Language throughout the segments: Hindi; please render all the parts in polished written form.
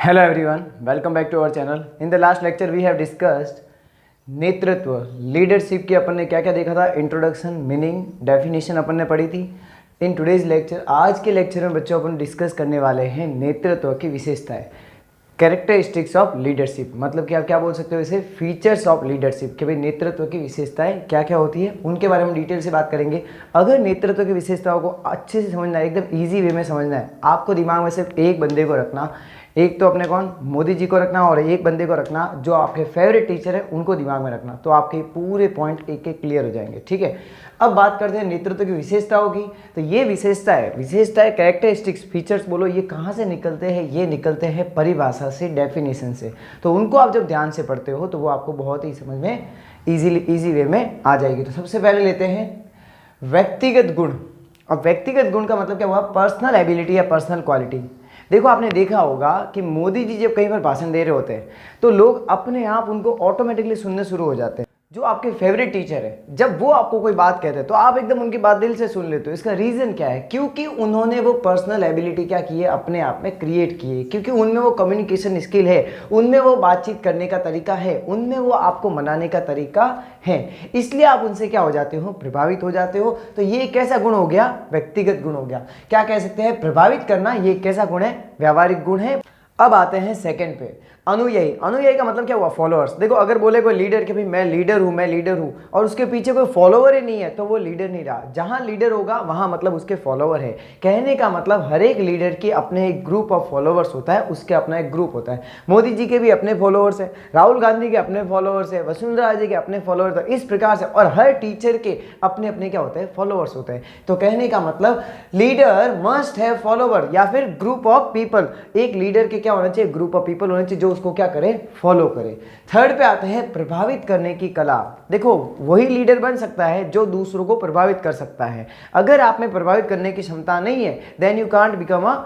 Hello everyone, welcome back to our channel. In the last lecture we have discussed नेतृत्व लीडरशिप की अपन ने क्या क्या देखा था, इंट्रोडक्शन, मीनिंग, डेफिनेशन अपन ने पढ़ी थी. इन टुडेज लेक्चर, आज के लेक्चर में बच्चों अपन डिस्कस करने वाले हैं नेतृत्व की विशेषताएं, कैरेक्टरिस्टिक्स ऑफ लीडरशिप. मतलब कि आप क्या बोल सकते हो इसे, फीचर्स ऑफ लीडरशिप, कि भाई नेतृत्व की विशेषताएं क्या क्या होती है उनके बारे में डिटेल से बात करेंगे. अगर नेतृत्व की विशेषताओं को अच्छे से समझना है, एकदम ईजी वे में समझना है, आपको दिमाग में सिर्फ एक बंदे को रखना. एक तो अपने कौन, मोदी जी को रखना, और एक बंदे को रखना जो आपके फेवरेट टीचर है उनको दिमाग में रखना. तो आपके पूरे पॉइंट एक एक क्लियर हो जाएंगे. ठीक है, अब बात करते हैं नेतृत्व की विशेषताओं की. तो ये विशेषताएं कैरेक्टरिस्टिक्स, फीचर्स बोलो, ये कहाँ से निकलते हैं? ये निकलते हैं परिभाषा से, डेफिनेशन से. तो उनको आप जब ध्यान से पढ़ते हो तो वो आपको बहुत ही समझ में ईजी वे में आ जाएगी. तो सबसे पहले लेते हैं व्यक्तिगत गुण. अब व्यक्तिगत गुण का मतलब क्या हुआ? पर्सनल एबिलिटी या पर्सनल क्वालिटी. देखो, आपने देखा होगा कि मोदी जी जब कहीं पर भाषण दे रहे होते हैं तो लोग अपने आप उनको ऑटोमेटिकली सुनने शुरू हो जाते हैं. जो आपके फेवरेट टीचर है, जब वो आपको कोई बात कहते हैं तो आप एकदम उनकी बात दिल से सुन लेते हो. इसका रीज़न क्या है? क्योंकि उन्होंने वो पर्सनल एबिलिटी क्या की है, अपने आप में क्रिएट की है. क्योंकि उनमें वो कम्युनिकेशन स्किल है, उनमें वो बातचीत करने का तरीका है, उनमें वो आपको मनाने का तरीका है. इसलिए आप उनसे क्या हो जाते हो, प्रभावित हो जाते हो. तो ये कैसा गुण हो गया? व्यक्तिगत गुण हो गया. क्या कह सकते हैं? प्रभावित करना. ये कैसा गुण है? व्यावहारिक गुण है. अब आते हैं सेकंड पे, अनुयायी. अनुयायी का मतलब क्या हुआ? फॉलोअर्स. देखो, अगर बोले कोई लीडर कि भाई मैं लीडर हूँ और उसके पीछे कोई फॉलोवर ही नहीं है तो वो लीडर नहीं रहा. जहाँ लीडर होगा वहाँ मतलब उसके फॉलोवर है. कहने का मतलब हर एक लीडर की अपने एक ग्रुप ऑफ फॉलोवर्स होता है, उसके अपना एक ग्रुप होता है. मोदी जी के भी अपने फॉलोवर्स है, राहुल गांधी के अपने फॉलोवर्स है, वसुंधरा जी के अपने फॉलोवर्स है. इस प्रकार से, और हर टीचर के अपने अपने क्या होते हैं? फॉलोवर्स होते हैं. तो कहने का मतलब लीडर मस्ट हैव फॉलोवर या फिर ग्रुप ऑफ पीपल. एक लीडर के क्या होना चाहिए? ग्रुप ऑफ पीपल होना चाहिए जो उसको क्या करे? फॉलो करे. थर्ड पे आते हैं प्रभावित करने की कला. देखो, वही लीडर बन सकता है जो दूसरों को प्रभावित कर सकता है. अगर आप में प्रभावित करने की क्षमता नहीं है, then you can't become a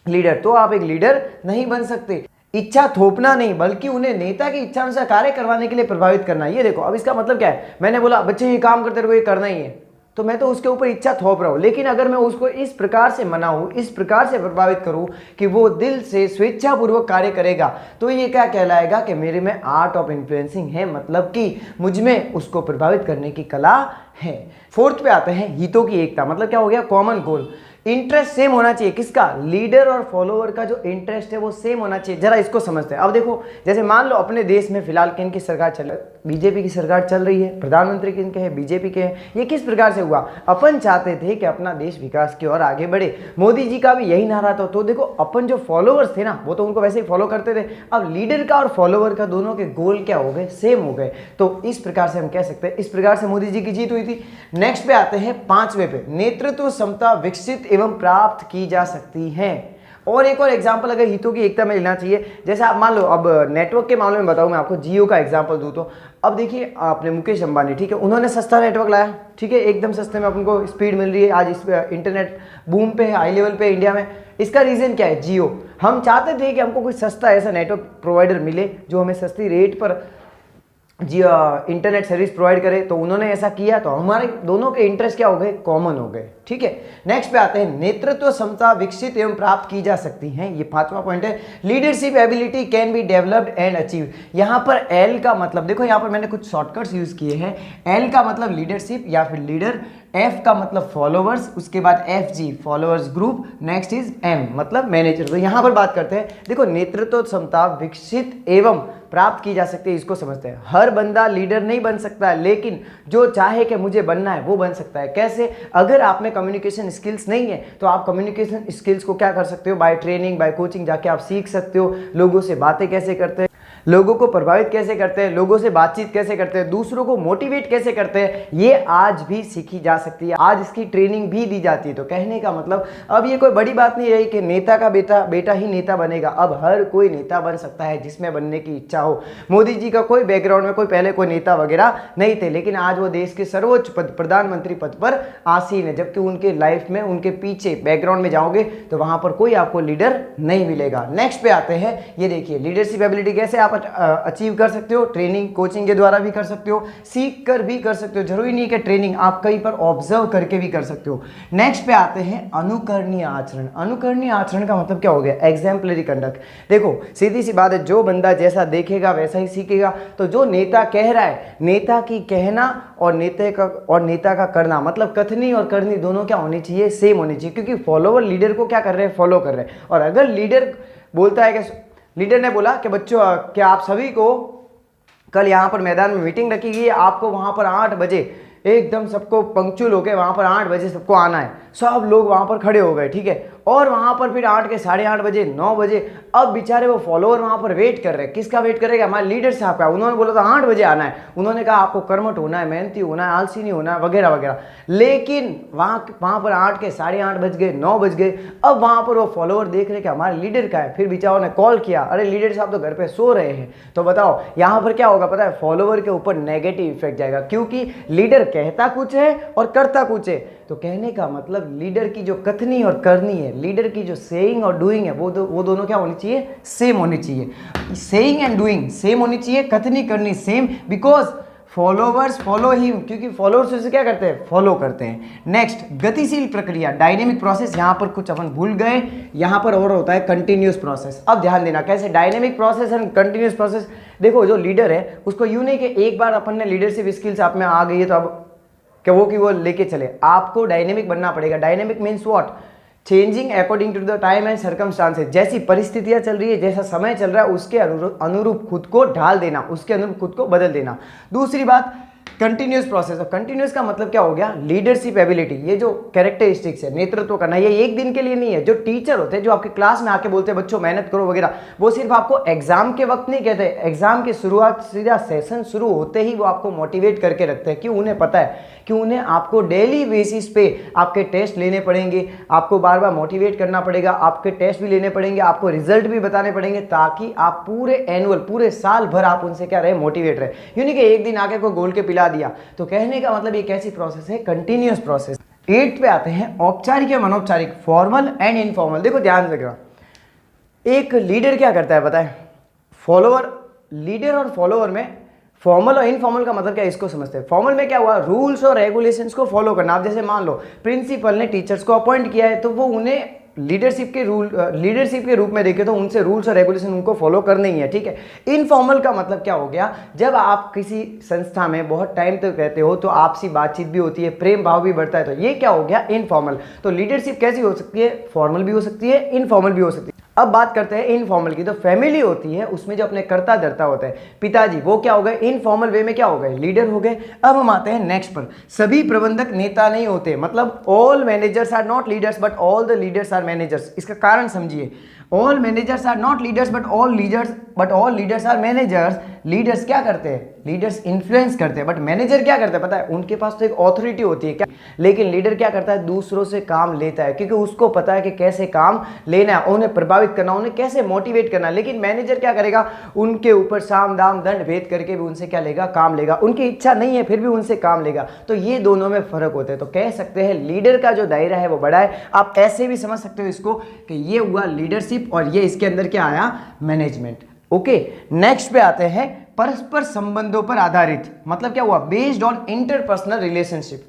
leader. तो आप एक लीडर नहीं बन सकते. इच्छा थोपना नहीं, बल्कि उन्हें नेता की इच्छा अनुसार कार्य करवाने के लिए प्रभावित करना. ये देखो, अब इसका मतलब क्या है? मैंने बोला बच्चे ये काम करते रहो, ये करना ही है, तो मैं तो उसके ऊपर इच्छा थोप रहा हूँ. लेकिन अगर मैं उसको इस प्रकार से मनाऊं, इस प्रकार से प्रभावित करूं कि वो दिल से स्वेच्छापूर्वक कार्य करेगा, तो ये क्या कहलाएगा? कि मेरे में आर्ट ऑफ इन्फ्लुएंसिंग है. मतलब कि मुझ में उसको प्रभावित करने की कला है. फोर्थ पे आते हैं हितों की एकता. मतलब क्या हो गया? Common goal. इंटरेस्ट सेम होना चाहिए. किसका? लीडर और फॉलोअर का जो इंटरेस्ट है वो सेम होना चाहिए. जरा इसको समझते हैं. अब देखो, जैसे मान लो अपने देश में फिलहाल किन की सरकार चल रही है? बीजेपी की सरकार चल रही है. प्रधानमंत्री किनके हैं? बीजेपी के हैं. ये किस प्रकार से हुआ? अपन चाहते थे कि अपना देश विकास की ओर आगे बढ़े. मोदी जी का भी यही नारा था. तो देखो, अपन जो फॉलोअर्स थे ना, वो तो उनको वैसे ही फॉलो करते थे. अब लीडर का और फॉलोअर का दोनों के गोल क्या हो गए? सेम हो गए. तो इस प्रकार से हम कह सकते हैं, इस प्रकार से मोदी जी की जीत हुई थी. नेक्स्ट पे आते हैं पांचवे पे, नेतृत्व क्षमता विकसित एवं प्राप्त की जा सकती है. और एक और एग्जांपल अगर हितों की एकता में लेना चाहिए, जैसे आप मान लो, अब नेटवर्क के मामले में बताऊं मैं आपको, जियो का एग्जांपल दूं तो अब देखिए, आपने मुकेश अंबानी, ठीक है, उन्होंने सस्ता नेटवर्क लाया. ठीक है, एकदम सस्ते में अपन को स्पीड मिल रही है. आज इस इंटरनेट बूम पे है, हाई लेवल पे इंडिया में. इसका रीज़न क्या है? जियो. हम चाहते थे कि हमको कोई सस्ता ऐसा नेटवर्क प्रोवाइडर मिले जो हमें सस्ती रेट पर जी इंटरनेट सर्विस प्रोवाइड करे. तो उन्होंने ऐसा किया, तो हमारे दोनों के इंटरेस्ट क्या हो गए? कॉमन हो गए. ठीक है, नेक्स्ट पे आते हैं नेतृत्व क्षमता विकसित एवं प्राप्त की जा सकती हैं. ये पांचवा पॉइंट है. Leadership ability can be developed and achieve. यहाँ पर एल का मतलब देखो, यहाँ पर मैंने कुछ शॉर्टकट्स यूज किए हैं. एल का मतलब लीडरशिप या फिर लीडर, एफ का मतलब फॉलोवर्स, उसके बाद F G followers group, next is M मतलब मैनेजर. तो यहाँ पर बात करते हैं, देखो, नेतृत्व क्षमता विकसित एवं प्राप्त की जा सकती है. इसको समझते हैं. हर बंदा लीडर नहीं बन सकता है, लेकिन जो चाहे कि मुझे बनना है वो बन सकता है. कैसे? अगर आप में कम्युनिकेशन स्किल्स नहीं है तो आप कम्युनिकेशन स्किल्स को क्या कर सकते हो? बाय ट्रेनिंग, बाय कोचिंग जाके आप सीख सकते हो. लोगों से बातें कैसे करते हैं, लोगों को प्रभावित कैसे करते हैं, लोगों से बातचीत कैसे करते हैं, दूसरों को मोटिवेट कैसे करते हैं, ये आज भी सीखी जा सकती है. आज इसकी ट्रेनिंग भी दी जाती है. तो कहने का मतलब अब ये कोई बड़ी बात नहीं रही कि नेता का बेटा ही नेता बनेगा. अब हर कोई नेता बन सकता है जिसमें बनने की इच्छा हो. मोदी जी का कोई बैकग्राउंड में पहले कोई नेता वगैरह नहीं थे, लेकिन आज वो देश के सर्वोच्च पद, प्रधानमंत्री पद पर आसीन है. जबकि उनके लाइफ में, उनके पीछे बैकग्राउंड में जाओगे तो वहां पर कोई आपको लीडर नहीं मिलेगा. नेक्स्ट पे आते हैं, ये देखिए लीडरशिप एबिलिटी कैसे आप अचीव कर सकते हो, ट्रेनिंग कोचिंग के द्वारा भी कर सकते हो, सीख कर भी कर सकते हो, जरूरी नहीं कि ट्रेनिंग, आप कहीं पर ऑब्जर्व करके भी कर सकते हो। नेक्स्ट पे आते हैं अनुकरणीय आचरण। अनुकरणीय आचरण का मतलब क्या हो गया? Exemplary conduct. देखो सीधी सी बात है, जो बंदा जैसा देखेगा वैसा ही सीखेगा। तो जो नेता कह रहा है, नेता की कहना और नेता का करना, मतलब कथनी और करनी दोनों क्या होनी चाहिए? सेम होनी चाहिए, क्योंकि फॉलोवर लीडर को क्या कर रहे हैं? फॉलो कर रहे हैं। और अगर लीडर बोलता है कि लीडर ने बोला कि बच्चों क्या आप सभी को कल यहाँ पर मैदान में मीटिंग रखी गई है, आपको वहाँ पर 8 बजे एकदम सबको पंक्चुअल होकर वहाँ पर 8 बजे सबको आना है। सब लोग वहाँ पर खड़े हो गए, ठीक है। और वहाँ पर फिर 8 के 8:30 बजे 9 बजे अब बेचारे वो फॉलोअर वहाँ पर वेट कर रहे हैं। किसका वेट करेगा? हमारे लीडर साहब का। उन्होंने बोला था 8 बजे आना है, उन्होंने कहा आपको कर्मठ होना है, मेहनती होना है, आलसी नहीं होना है, वगैरह वगैरह। लेकिन वहाँ पर 8 के 8:30 बज गए, 9 बज गए। अब वहाँ पर वो फॉलोअर देख रहे कि हमारे लीडर का है। फिर बेचारों ने कॉल किया, अरे लीडर साहब तो घर पे सो रहे हैं। तो बताओ यहाँ पर क्या होगा? पता है, फॉलोअर के ऊपर नेगेटिव इफेक्ट जाएगा, क्योंकि लीडर कहता कुछ है और करता कुछ है। तो कहने का मतलब लीडर की जो कथनी और करनी है, लीडर की जो सेइंग और डूइंग है, वो दोनों क्या होनी चाहिए? सेम होनी चाहिए। सेइंग एंड डूइंग सेम होनी चाहिए, कथनी करनी same, because followers follow him, क्योंकि फॉलोअर्स उसे क्या करते हैं? फॉलो करते हैं। नेक्स्ट, गतिशील प्रक्रिया, डायनेमिक प्रोसेस। यहाँ पर कुछ अपन भूल गए, यहाँ पर और होता है कंटिन्यूस प्रोसेस। अब ध्यान देना कैसे dynamic process and continuous process. देखो जो लीडर है उसको यूं नहीं कि एक बार अपन ने लीडरशिप स्किल्स आप में आ गई है तो अब कि वो लेके चले। आपको डायनेमिक बनना पड़ेगा। Dynamic means what? Changing according to the time and circumstances. जैसी परिस्थितियां चल रही है, जैसा समय चल रहा है, उसके अनुरूप खुद को ढाल देना, उसके अनुरूप खुद को बदल देना। दूसरी बात, कंटिन्यूस प्रोसेस। और कंटिन्यूस का मतलब क्या हो गया? Leadership ability. ये जो कैरेक्टरिस्टिक्स है, नेतृत्व करना, ये एक दिन के लिए नहीं है। जो टीचर होते हैं, जो आपके क्लास में आके बोलते हैं बच्चों मेहनत करो वगैरह, वो सिर्फ आपको एग्जाम के वक्त नहीं कहते। एग्जाम की शुरुआत, सीधा सेशन शुरू होते ही वो आपको मोटिवेट करके रखते हैं। क्यों? उन्हें पता है कि उन्हें आपको डेली बेसिस पे आपके टेस्ट लेने पड़ेंगे, आपको बार बार मोटिवेट करना पड़ेगा, आपके टेस्ट भी लेने पड़ेंगे, आपको रिजल्ट भी बताने पड़ेंगे, ताकि आप पूरे साल भर आप उनसे क्या रहे? मोटिवेट रहे। यूं नहीं कि एक दिन आके कोई गोल के पिला दिया। तो कहने का मतलब ये कैसी प्रोसेस है? Continuous process. 8 पे आते हैं औपचारिक या अनौपचारिक, फॉर्मल एंड इनफॉर्मल। देखो ध्यान रखना, एक लीडर क्या करता है पता है? फॉलोअर, लीडर और फॉलोअर में फॉर्मल और इनफॉर्मल का मतलब क्या है, इसको समझते हैं। फॉर्मल में क्या हुआ? रूल्स और रेगुलेशंस को फॉलो करना। आप जैसे मान लो प्रिंसिपल ने टीचर्स को अपॉइंट किया है, तो वो उन्हें लीडरशिप के रूप में देखे तो उनसे रूल्स और रेगुलेशन उनको फॉलो करने ही है, ठीक है। इनफॉर्मल का मतलब क्या हो गया? जब आप किसी संस्था में बहुत टाइम तक रहते हो तो आपसी बातचीत भी होती है, प्रेम भाव भी बढ़ता है, तो ये क्या हो गया? इनफॉर्मल। तो लीडरशिप कैसी हो सकती है? फॉर्मल भी हो सकती है, इनफॉर्मल भी हो सकती है। अब बात करते हैं इनफॉर्मल की। तो फैमिली होती है, उसमें जो अपने कर्ता धर्ता होता है, पिताजी, वो क्या हो गए? इनफॉर्मल वे में क्या हो गए? लीडर हो गए। अब हम आते हैं नेक्स्ट पर। सभी प्रबंधक नेता नहीं होते, मतलब all managers are not leaders but all the leaders are managers. इसका कारण समझिए। All managers are not leaders but all leaders are managers. Leaders क्या करते हैं? लीडर्स इन्फ्लुएंस करते हैं, बट मैनेजर क्या करते हैं पता है? उनके पास तो एक ऑथोरिटी होती है क्या, लेकिन लीडर क्या करता है? दूसरों से काम लेता है, क्योंकि उसको पता है कि कैसे काम लेना है, उन्हें प्रभावित करना, उन्हें कैसे मोटिवेट करना है। लेकिन मैनेजर क्या करेगा? उनके ऊपर साम दाम दंड भेद करके भी उनसे क्या लेगा? काम लेगा। उनकी इच्छा नहीं है फिर भी उनसे काम लेगा। तो ये दोनों में फर्क होता है। तो कह सकते हैं लीडर का जो दायरा है वो बड़ा है। आप ऐसे भी समझ सकते हो इसको कि ये हुआ लीडरशिप और ये इसके अंदर क्या आया? मैनेजमेंट। ओके, नेक्स्ट पे आते हैं परस्पर संबंधों पर आधारित। मतलब क्या हुआ? Based on interpersonal relationship.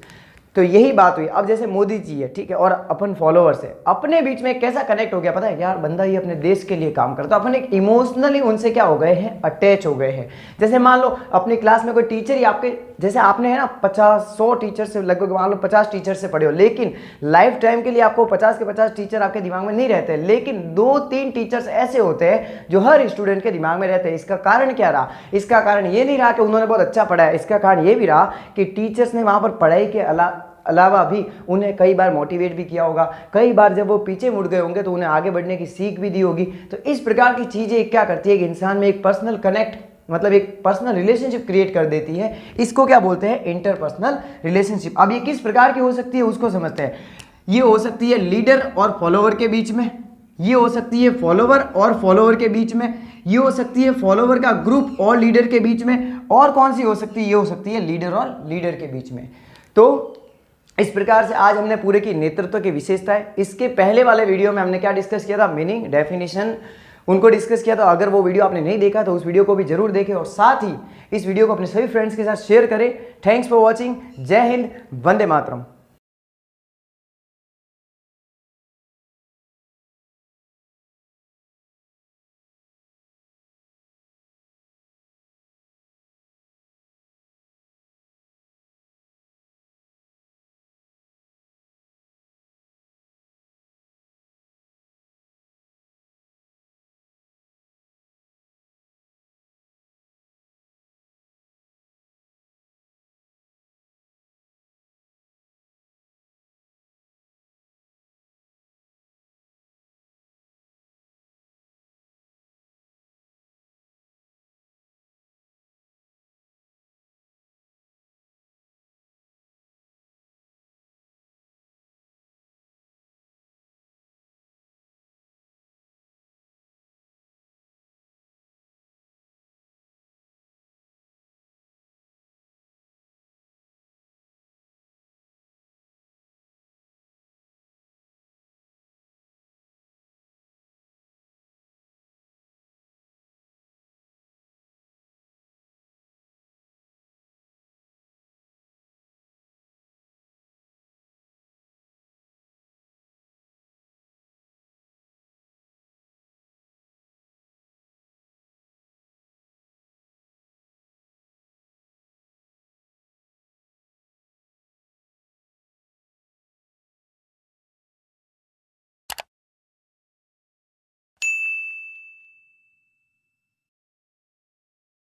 तो यही बात हुई। अब जैसे मोदी जी है, ठीक है, और अपन फॉलोअर्स है, अपने बीच में कैसा कनेक्ट हो गया पता है? यार बंदा ये अपने देश के लिए काम करता है, अपन एक इमोशनली उनसे क्या हो गए हैं? अटैच हो गए हैं। जैसे मान लो अपनी क्लास में कोई टीचर ही आपके, जैसे आपने है ना 50-100 टीचर से, लगभग मान लो 50 टीचर से पढ़े हो, लेकिन लाइफ टाइम के लिए आपको 50 के 50 टीचर आपके दिमाग में नहीं रहते, लेकिन 2-3 टीचर्स ऐसे होते हैं जो हर स्टूडेंट के दिमाग में रहते हैं। इसका कारण क्या रहा? इसका कारण ये नहीं रहा कि उन्होंने बहुत अच्छा पढ़ा है, इसका कारण ये भी रहा कि टीचर्स ने वहाँ पर पढ़ाई के अलावा भी उन्हें कई बार मोटिवेट भी किया होगा। कई बार जब वो पीछे मुड़ गए होंगे तो उन्हें आगे बढ़ने की सीख भी दी होगी। तो इस प्रकार की चीज़ें क्या करती है कि इंसान में एक पर्सनल कनेक्ट, मतलब एक पर्सनल रिलेशनशिप क्रिएट कर देती है। इसको क्या बोलते हैं? Interpersonal relationship. अब ये किस प्रकार की हो सकती है उसको समझते हैं। ये हो सकती है लीडर और फॉलोवर के बीच में, ये हो सकती है फॉलोवर और फॉलोवर के बीच में, ये हो सकती है फॉलोवर का ग्रुप और लीडर के बीच में, और कौन सी हो सकती है? ये हो सकती है लीडर और लीडर के बीच में। तो इस प्रकार से आज हमने पूरे की नेतृत्व की विशेषताएं। इसके पहले वाले वीडियो में हमने क्या डिस्कस किया था? मीनिंग, डेफिनेशन, उनको डिस्कस किया। तो अगर वो वीडियो आपने नहीं देखा तो उस वीडियो को भी जरूर देखें और साथ ही इस वीडियो को अपने सभी फ्रेंड्स के साथ शेयर करें। Thanks for watching. जय हिंद, वंदे मातरम।